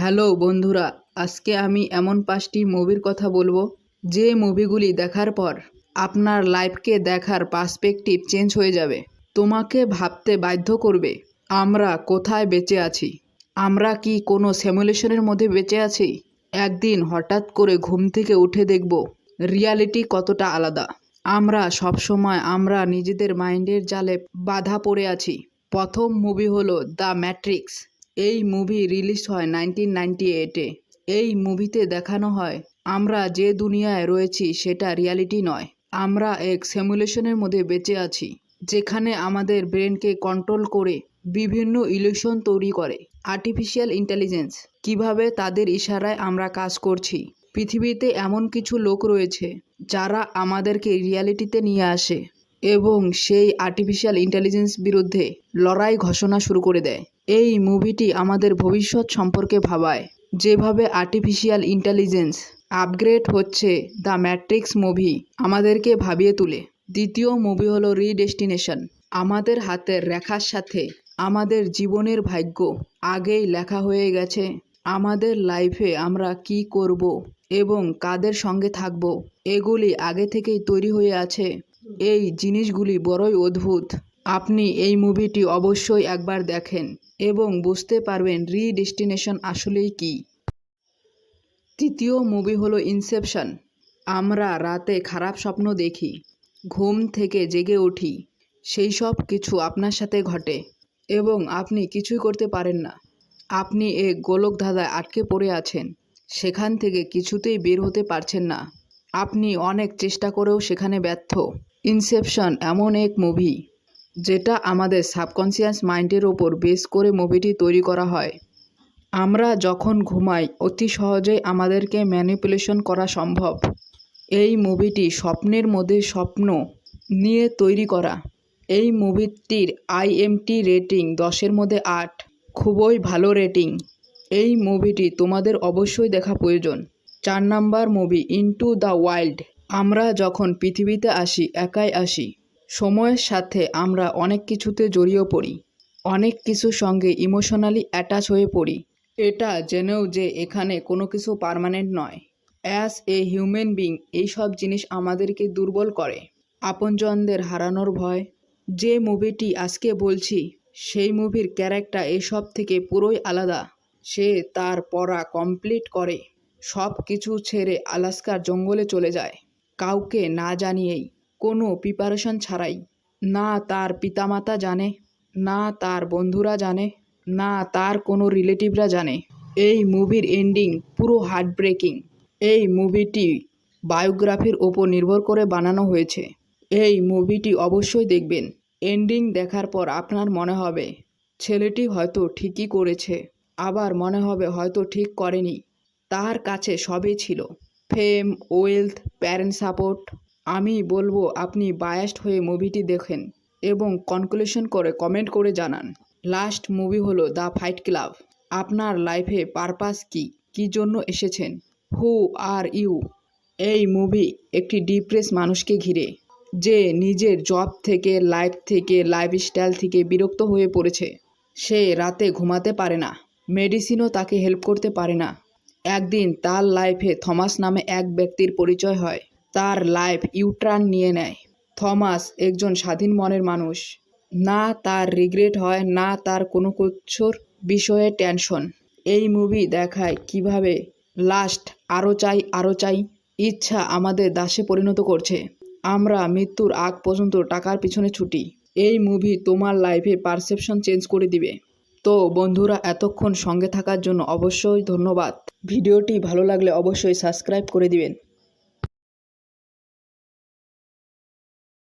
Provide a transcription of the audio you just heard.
Hello বন্ধুরা, আজকে আমি এমন 5টি মুভির কথা বলবো যে মুভিগুলি দেখার পর আপনার লাইফকে দেখার পার্সপেক্টিভ চেঞ্জ হয়ে যাবে। তোমাকে ভাবতে বাধ্য করবে আমরা কোথায় বেঁচে আছি। আমরা কি কোনো সিমুলেশনের মধ্যে বেঁচে আছি? একদিন হঠাৎ করে ঘুম থেকে উঠে দেখব রিয়ালিটি কতটা আলাদা। আমরা সবসময় নিজেদের মাইন্ডের জালে বাধা পড়ে আছি। প্রথম মুভি হলো দ্য ম্যাট্রিক্স। এই মুভি রিলিজ হয় 1998-এ। এই মুভিতে দেখানো হয় আমরা যে দুনিয়ায় রয়েছি সেটা রিয়ালিটি নয়। আমরা এক সিমুলেশনের মধ্যে বেঁচে আছি, যেখানে আমাদের ব্রেনকে কন্ট্রোল করে বিভিন্ন ইলিউশন তৈরি করে আর্টিফিশিয়াল ইন্টেলিজেন্স। কিভাবে তাদের ইশারায় আমরা কাজ করছি। পৃথিবীতে এমন কিছু লোক রয়েছে যারা আমাদেরকে রিয়ালিটিতে নিয়ে আসে এবং সেই আর্টিফিশিয়াল ইন্টেলিজেন্স বিরুদ্ধে লড়াই ঘোষণা শুরু করে দেয়। এই মুভিটি আমাদের ভবিষ্যৎ সম্পর্কে ভাবায়। যেভাবে আর্টিফিশিয়াল ইন্টেলিজেন্স আপগ্রেড হচ্ছে, দ্য ম্যাট্রিক্স মুভি আমাদেরকে ভাবিয়ে তোলে। দ্বিতীয় মুভি হলো রিডেস্টিনেশন। আমাদের হাতের রেখার সাথে আমাদের জীবনের ভাগ্য আগেই লেখা হয়ে গেছে। আমাদের লাইফে আমরা কি করব এবং কাদের সঙ্গে থাকব, এগুলি আগে থেকেই তৈরি হয়ে আছে। এই জিনিসগুলি বড়ই অদ্ভুত। আপনি এই মুভিটি অবশ্যই একবার দেখেন এবং বুঝতে পারবেন রিডেস্টিনেশন আসলেই কি। তৃতীয় মুভি হলো ইনসেপশন। আমরা রাতে খারাপ স্বপ্ন দেখি, ঘুম থেকে জেগে উঠি, সেই সব কিছু আপনার সাথে ঘটে এবং আপনি কিছুই করতে পারেন না। আপনি এক গোলকধাঁধায় আটকে পড়ে আছেন, সেখান থেকে কিছুতেই বের হতে পারছেন না। আপনি অনেক চেষ্টা করেও সেখানে ব্যর্থ। ইনসেপশন এমন এক মুভি যেটা আমাদের সাবকনসিয়াস মাইন্ডের ওপর বেস করে মুভিটি তৈরি করা হয়। আমরা যখন ঘুমাই অতি সহজেই আমাদেরকে ম্যানিপুলেশন করা সম্ভব। এই মুভিটি স্বপ্নের মধ্যে স্বপ্ন নিয়ে তৈরি করা। এই মুভিটির IMDb রেটিং 10-এর মধ্যে 8, খুবই ভালো রেটিং। এই মুভিটি তোমাদের অবশ্যই দেখা প্রয়োজন। 4 number movie into the wild. আমরা যখন পৃথিবীতে আসি একাই আসি। সময়ের সাথে আমরা অনেক কিছুতে জড়িয়ে পড়ি, অনেক কিছুর সঙ্গে ইমোশনালি অ্যাটাচ হয়ে পড়ি। এটা জেনেও যে এখানে কোনো কিছু পার্মানেন্ট নয়। অ্যাজ এ হিউম্যান বিং এইসব জিনিস আমাদেরকে দুর্বল করে। আপনজনদের হারানোর ভয়। যে মুভিটি আজকে বলছি সেই মুভির ক্যারেক্টার এসব থেকে পুরোই আলাদা। সে তার পড়া কমপ্লিট করে সব কিছু ছেড়ে আলাস্কার জঙ্গলে চলে যায়, কাউকে না জানিয়েই, কোনো প্রিপারেশন ছাড়াই। না তার পিতামাতা জানে, না তার বন্ধুরা জানে, না তার কোনো রিলেটিভরা জানে। এই মুভির এন্ডিং পুরো হার্টব্রেকিং। এই মুভিটি বায়োগ্রাফির ওপর নির্ভর করে বানানো হয়েছে। এই মুভিটি অবশ্যই দেখবেন। এন্ডিং দেখার পর আপনার মনে হবে ছেলেটি হয়তো ঠিকই করেছে, আবার মনে হবে হয়তো ঠিক করেনি। তার কাছে সবই ছিল, ফেম, ওয়েলথ, প্যারেন্ট সাপোর্ট। আমি বলবো আপনি বায়াসড হয়ে মুভিটি দেখেন এবং কনক্লুশন করে কমেন্ট করে জানান। লাস্ট মুভি হলো দ্য ফাইট ক্লাব। আপনার লাইফে পারপাস কি, কী জন্য এসেছেন, হু আর ইউ। এই মুভি একটি ডিপ্রেস মানুষকে ঘিরে, যে নিজের জব থেকে, লাইফস্টাইল থেকে বিরক্ত হয়ে পড়েছে। সে রাতে ঘুমাতে পারে না, মেডিসিনও তাকে হেল্প করতে পারে না। একদিন তার লাইফে থমাস নামে এক ব্যক্তির পরিচয় হয়। তার লাইফ ইউটার্ন নিয়ে নেয়। থমাস একজন স্বাধীন মনের মানুষ। না তার রিগ্রেট হয়, না তার কোনো কিছুর বিষয়ে টেনশন। এই মুভি দেখায় কিভাবে লাস্ট, আরও চাই ইচ্ছা আমাদের দাসে পরিণত করছে। আমরা মৃত্যুর আগ পর্যন্ত টাকার পিছনে ছুটি। এই মুভি তোমার লাইফে পারসেপশন চেঞ্জ করে দিবে। তো বন্ধুরা, এতক্ষণ সঙ্গে থাকার জন্য অবশ্যই ধন্যবাদ। ভিডিওটি ভালো লাগলে অবশ্যই সাবস্ক্রাইব করে দিবেন।